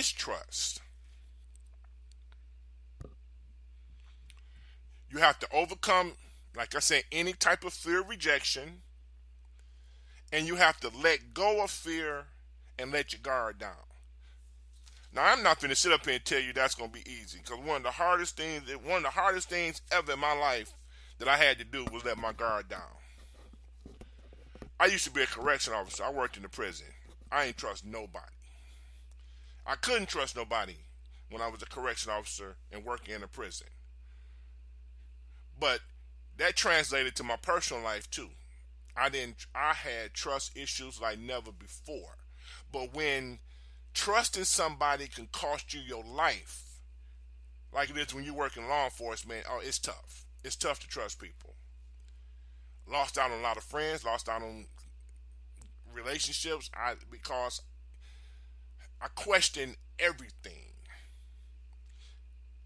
mistrust. You have to overcome, like I said, any type of fear of rejection, and you have to let go of fear and let your guard down. Now, I'm not going to sit up here and tell you that's going to be easy, because one of the hardest things ever in my life that I had to do was let my guard down. I used to be a correction officer. I worked in the prison. I ain't trust nobody. I couldn't trust nobody when I was a correction officer and working in a prison. But that translated to my personal life too. I had trust issues like never before. But when trusting somebody can cost you your life, like it is when you work in law enforcement, oh, it's tough. It's tough to trust people. Lost out on a lot of friends, lost out on relationships because I questioned everything.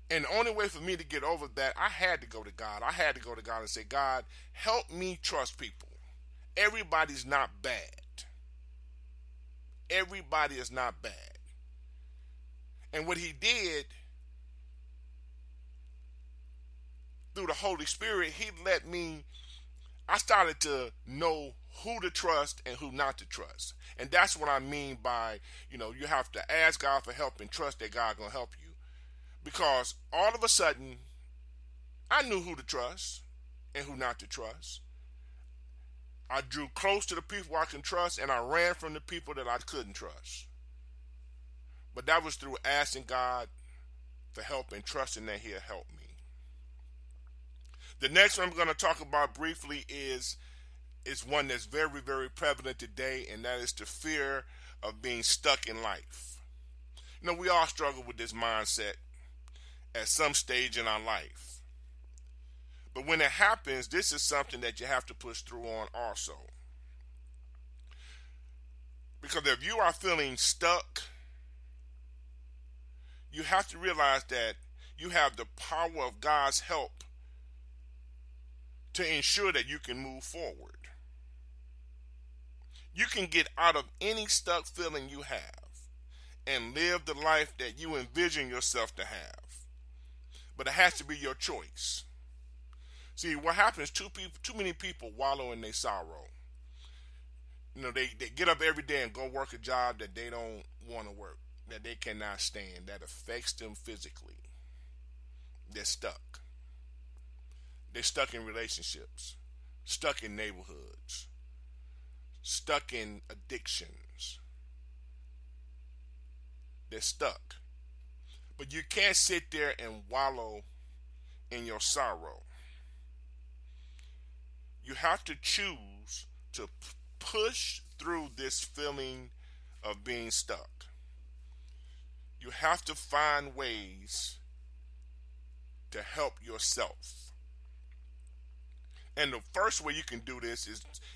And the only way for me to get over that, I had to go to God. I had to go to God and say, God, help me trust people. Everybody's not bad. Everybody is not bad. And what he did through the Holy Spirit, I started to know who to trust and who not to trust. And that's what I mean by, you have to ask God for help and trust that God going to help you. Because all of a sudden, I knew who to trust and who not to trust. I drew close to the people I can trust, and I ran from the people that I couldn't trust. But that was through asking God for help and trusting that he'll help me. The next one I'm going to talk about briefly is one that's very, very prevalent today, and that is the fear of being stuck in life. We all struggle with this mindset at some stage in our life. But when it happens, this is something that you have to push through on also. Because if you are feeling stuck, you have to realize that you have the power of God's help to ensure that you can move forward. You can get out of any stuck feeling you have and live the life that you envision yourself to have. But it has to be your choice. See, what happens, too many people wallow in their sorrow. They get up every day and go work a job that they don't want to work, that they cannot stand, that affects them physically. They're stuck. They're stuck in relationships, stuck in neighborhoods, stuck in addictions. They're stuck. But you can't sit there and wallow in your sorrow. You have to choose to push through this feeling of being stuck. You have to find ways to help yourself. And the first way you can do this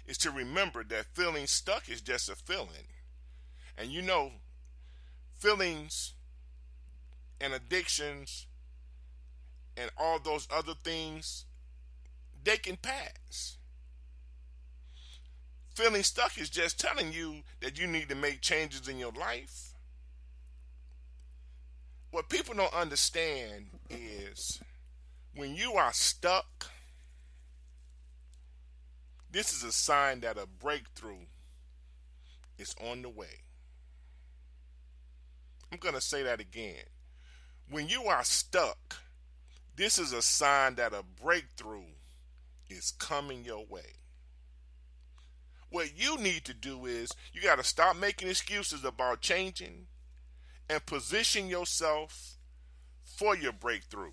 is to remember that feeling stuck is just a feeling. And feelings and addictions and all those other things, they can pass. Feeling stuck is just telling you that you need to make changes in your life. What people don't understand is when you are stuck, this is a sign that a breakthrough is on the way. I'm going to say that again. When you are stuck, this is a sign that a breakthrough is coming your way. What you need to do is you got to stop making excuses about changing and position yourself for your breakthrough.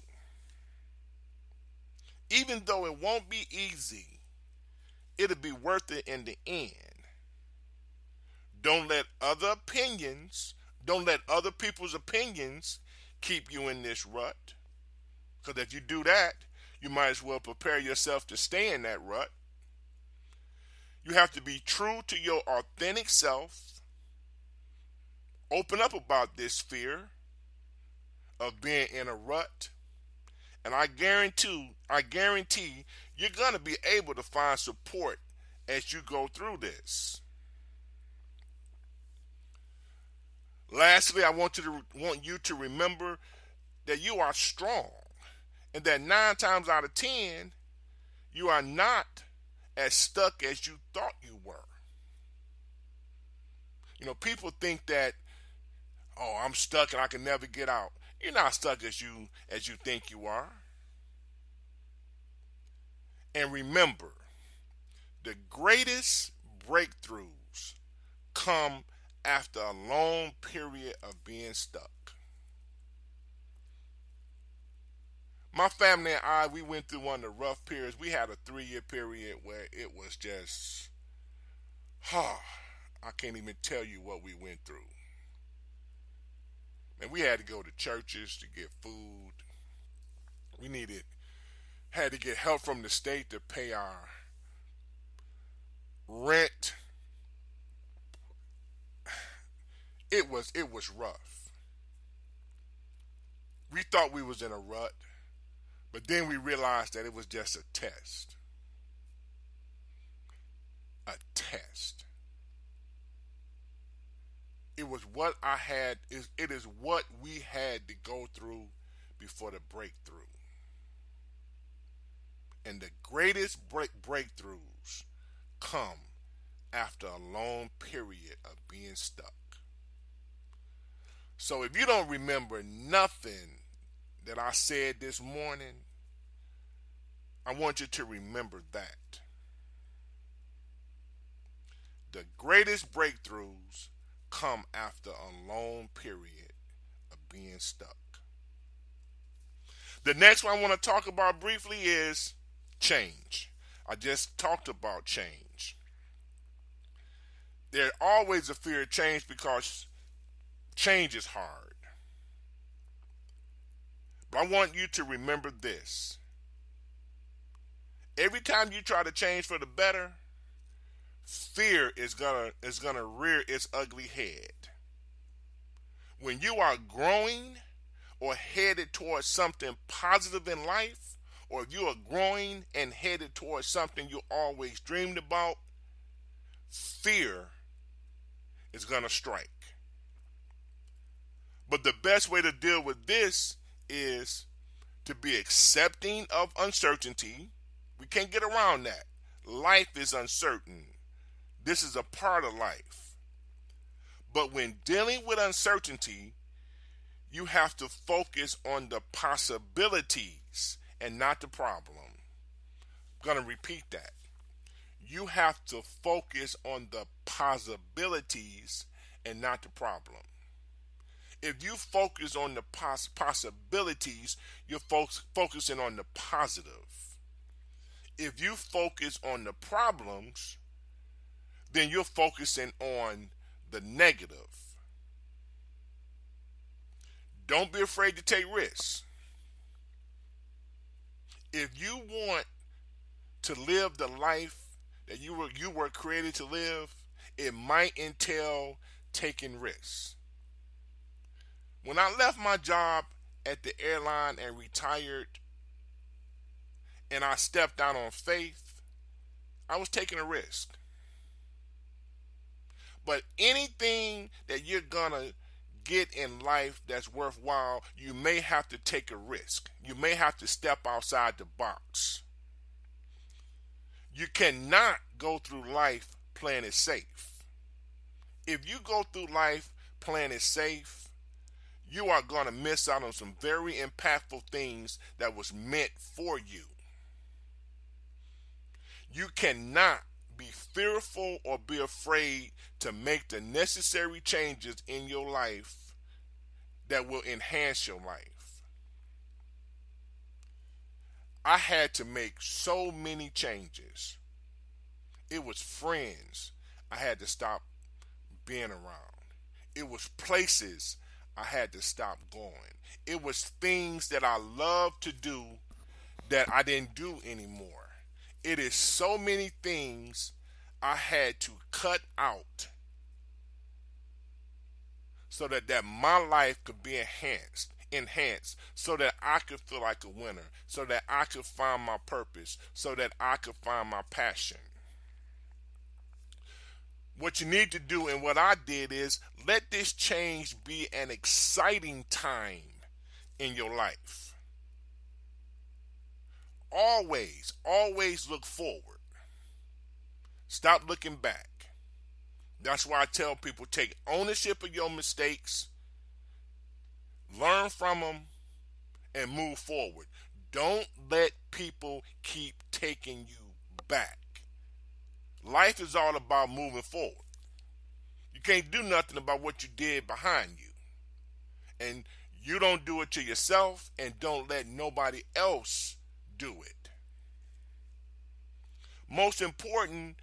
Even though it won't be easy, it'll be worth it in the end. Don't let other people's opinions keep you in this rut. Because if you do that, you might as well prepare yourself to stay in that rut. You have to be true to your authentic self. Open up about this fear of being in a rut. And I guarantee you're going to be able to find support as you go through this. Lastly, I want you to remember that you are strong and that 9 times out of 10, you are not as stuck as you thought you were. People think that, oh, I'm stuck and I can never get out. You're not stuck as you think you are. And remember, the greatest breakthroughs come after a long period of being stuck. My family and I, we went through one of the rough periods. We had a 3-year period where it was just, I can't even tell you what we went through. And we had to go to churches to get food. We had to get help from the state to pay our rent. It was rough. We thought we was in a rut, but then we realized that it was just a test. A test. It was what it is what we had to go through before the breakthrough. And the greatest breakthroughs come after a long period of being stuck. So if you don't remember nothing that I said this morning, I want you to remember that. The greatest breakthroughs come after a long period of being stuck. The next one I want to talk about briefly is change. I just talked about change. There's always a fear of change because change is hard. But I want you to remember this. Every time you try to change for the better, fear is gonna rear its ugly head. When you are growing or headed towards something positive in life, or if you are growing and headed towards something you always dreamed about, fear is gonna strike. But the best way to deal with this is to be accepting of uncertainty. We can't get around that. Life is uncertain. This is a part of life. But when dealing with uncertainty, you have to focus on the possibilities and not the problem. I'm going to repeat that. You have to focus on the possibilities and not the problem. If you focus on the possibilities, you're focusing on the positive. If you focus on the problems, then you're focusing on the negative. Don't be afraid to take risks. If you want to live the life that you were created to live, it might entail taking risks. When I left my job at the airline and retired, and I stepped out on faith, I was taking a risk. But anything that you're gonna get in life that's worthwhile, you may have to take a risk. You may have to step outside the box. You cannot go through life playing it safe. If you go through life playing it safe, you are going to miss out on some very impactful things that was meant for you. You cannot be fearful or be afraid to make the necessary changes in your life that will enhance your life. I had to make so many changes. It was friends I had to stop being around. It was places I had to stop going. It was things that I loved to do that I didn't do anymore. It is so many things I had to cut out so that my life could be enhanced, so that I could feel like a winner, so that I could find my purpose, so that I could find my passion. What you need to do, and what I did, is let this change be an exciting time in your life. Always, always look forward. Stop looking back. That's why I tell people, take ownership of your mistakes, learn from them, and move forward. Don't let people keep taking you back. Life is all about moving forward. You can't do nothing about what you did behind you. And you don't do it to yourself, and don't let nobody else do it. Most important,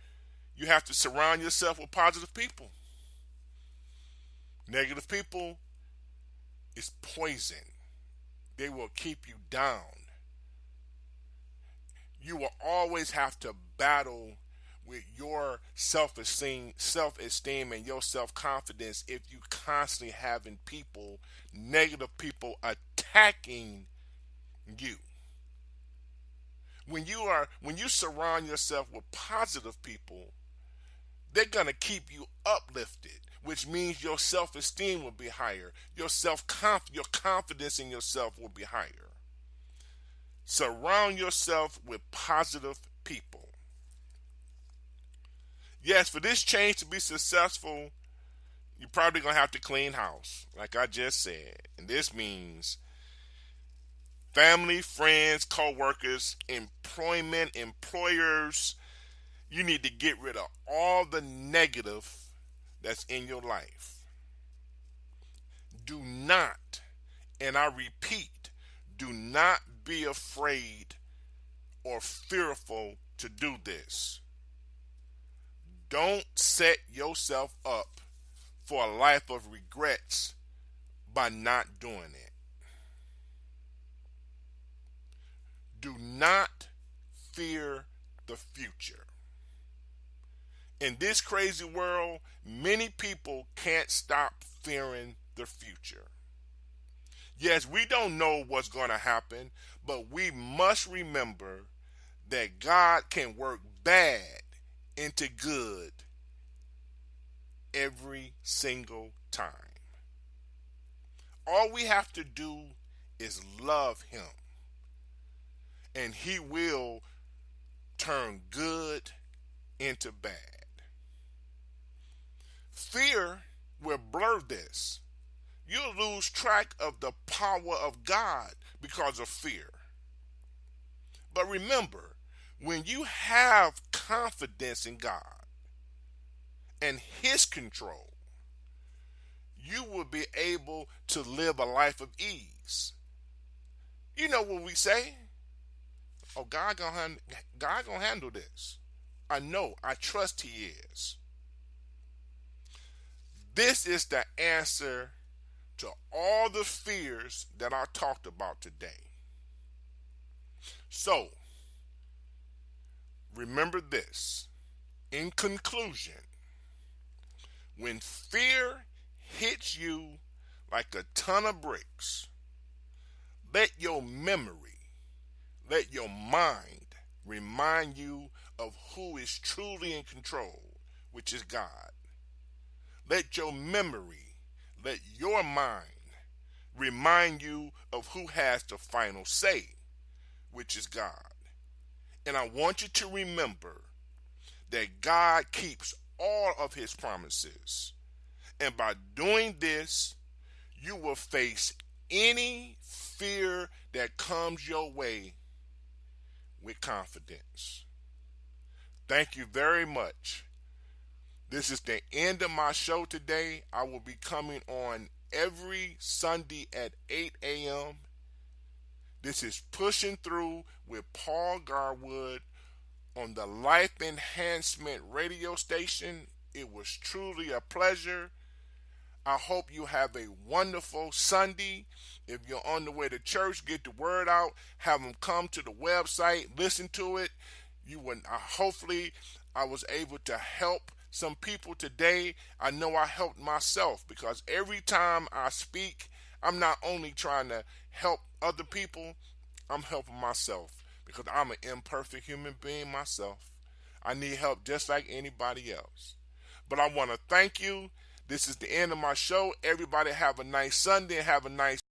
you have to surround yourself with positive people. Negative people is poison. They will keep you down. You will always have to battle with your self-esteem and your self-confidence if you constantly having people, negative people, attacking you. When you surround yourself with positive people, they're gonna keep you uplifted, which means your self-esteem will be higher. Your confidence in yourself will be higher. Surround yourself with positive people. Yes, for this change to be successful, you're probably going to have to clean house, like I just said. And this means family, friends, co-workers, employment, employers. You need to get rid of all the negative that's in your life. Do not, and I repeat, do not be afraid or fearful to do this. Don't set yourself up for a life of regrets by not doing it. Do not fear the future. In this crazy world, many people can't stop fearing the future. Yes, we don't know what's going to happen, but we must remember that God can work bad into good every single time. All we have to do is love Him, and He will turn good into bad. Fear will blur this. You'll lose track of the power of God because of fear. But remember, when you have confidence in God and His control, you will be able to live a life of ease. You know what we say? Oh, God gonna handle this. I know. I trust He is. This is the answer to all the fears that I talked about today. So, remember this. In conclusion, when fear hits you like a ton of bricks, let your memory, let your mind remind you of who is truly in control, which is God. Let your memory, let your mind remind you of who has the final say, which is God. And I want you to remember that God keeps all of His promises. And by doing this, you will face any fear that comes your way with confidence. Thank you very much. This is the end of my show today. I will be coming on every Sunday at 8 a.m. This is Pushing Through with Paul Garwood on the Life Enhancement radio station. It was truly a pleasure. I hope you have a wonderful Sunday. If you're on the way to church, get the word out. Have them come to the website, listen to it. Hopefully I was able to help some people today. I know I helped myself, because every time I speak, I'm not only trying to help other people, I'm helping myself, because I'm an imperfect human being myself. I need help just like anybody else. But I want to thank you. This is the end of my show. Everybody have a nice Sunday and have a nice